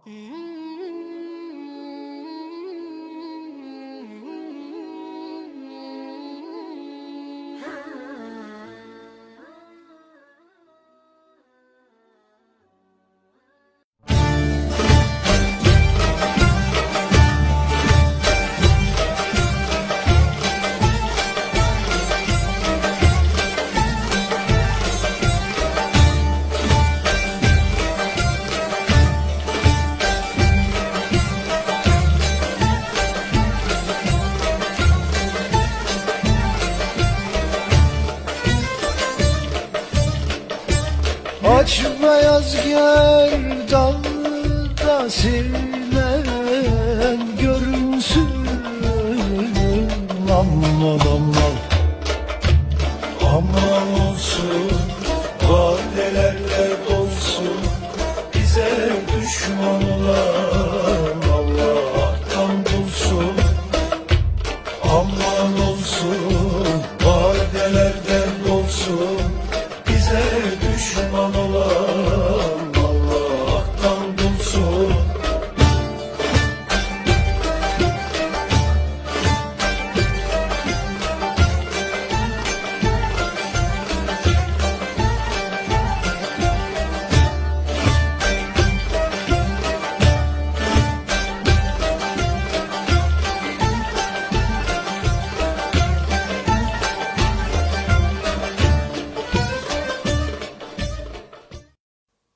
Aç beyaz gerdanda sinen görünsün. Aman aman, aman olsun, vadelerle dolsun. Bize düşman olan Allah'tan bulsun. Aman olsun, vadelerden dolsun. Bize düşman olan Allah'tan bulsun.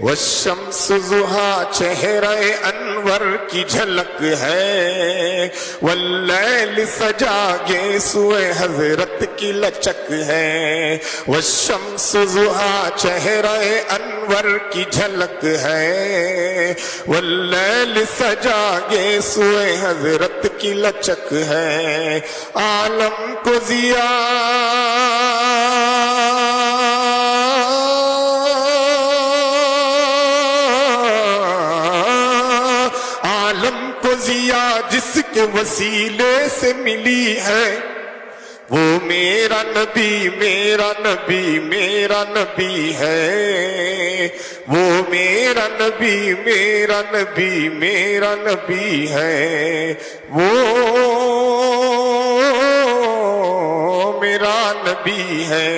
والشمس ضحا چہرہ انور کی جھلک ہے، واللیل سجا گیسوئے حضرت کی لچک ہے، والشمس ضحا چہرہ انور کی جھلک ہے، واللیل سجا گیسوئے حضرت کی لچک ہے، عالم کو ضیا جس کے وسیلے سے ملی ہے، وہ میرا نبی میرا نبی میرا نبی ہے، وہ میرا نبی میرا نبی میرا نبی ہے، وہ میرا نبی ہے۔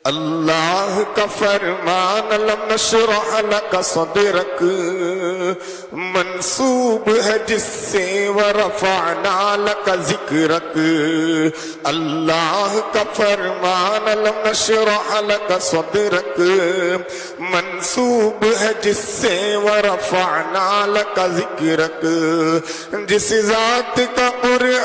اللہ کا فرمان لم نشرح لک صدرک منسوب ہے جس سے ورفعنا لک ذکرک، اللہ کا فرمان لم نشرح لک صدرک منسوب ہے جس سے ورفعنا لک ذکرک، جس ذات کا قرآن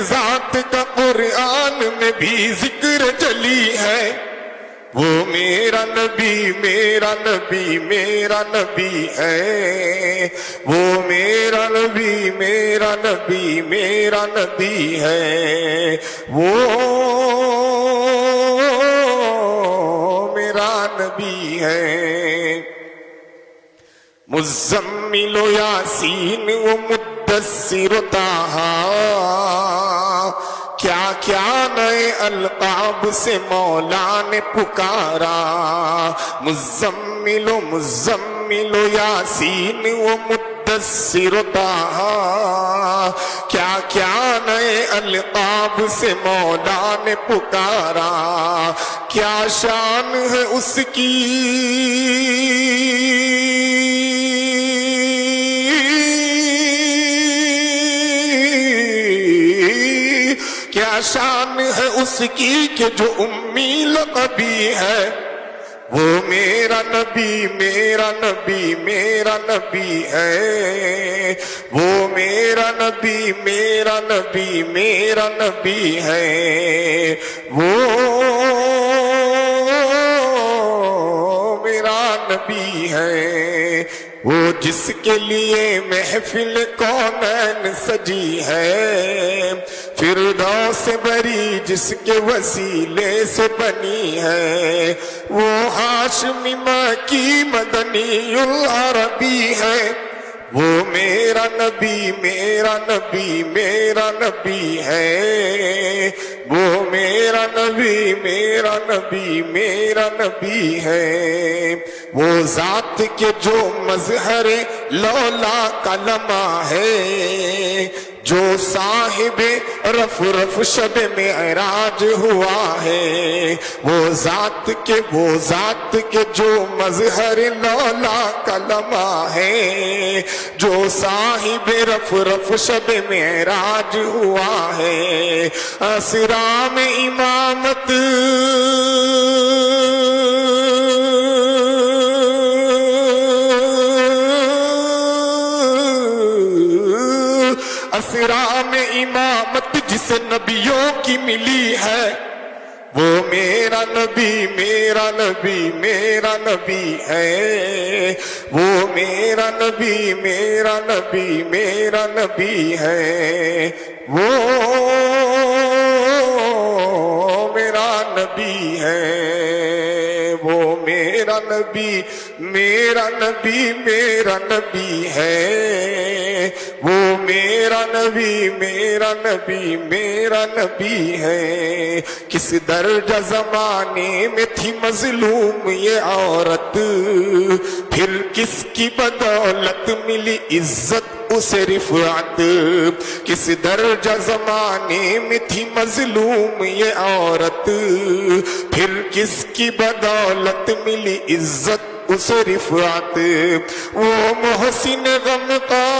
ذات کا قرآن میں بھی ذکر جلی ہے، وہ میرا نبی میرا نبی میرا نبی ہے، وہ میرا نبی میرا نبی میرا نبی ہے، وہ میرا نبی ہے۔ مزمل و یاسین و مدثر و طٰہٰ، کیا کیا نئے القاب سے مولا نے پکارا، مزمل و یاسین و مدثر و طٰہٰ، کیا کیا نئے القاب سے مولا نے پکارا، کیا شان ہے اس کی کیا شان ہے اس کی کہ جو امی لقبی ہے، وہ میرا نبی میرا نبی میرا نبی ہے، وہ میرا نبی میرا نبی میرا نبی ہے، وہ میرا نبی ہے، وہ جس کے لیے محفل کونین سجی ہے، فردوس بری جس کے وسیلے سے بنی ہے، وہ ہاشمی مکی مدنی العربی ہے، وہ میرا نبی میرا نبی میرا نبی ہے، وہ میرا نبی میرا نبی میرا نبی ہے، وہ ذات کے جو مظہر لولا کا لمحہ ہے، جو صاحب رف رف شب معراج ہوا ہے، وہ ذات کے جو مظہر لولا کا لمحہ ہے، جو صاحب رف رف شب معراج ہوا ہے، اسرا میں امامت اسرا میں امامت جسے نبیوں کی ملی ہے، وہ میرا نبی میرا نبی میرا نبی ہے، وہ میرا نبی میرا نبی میرا نبی ہے، وہ میرا نبی ہے، وہ میرا نبی میرا نبی میرا نبی ہے، وہ میرا نبی میرا نبی میرا نبی ہے۔ کس درجہ زمانے میں تھی مظلوم یہ عورت، پھر کس کی بدولت ملی عزت اسے رفعت، کس درجہ زمانے میں تھی مظلوم یہ عورت، پھر کس کی بدولت ملی عزت اسے رفعت، وہ محسن غمخوار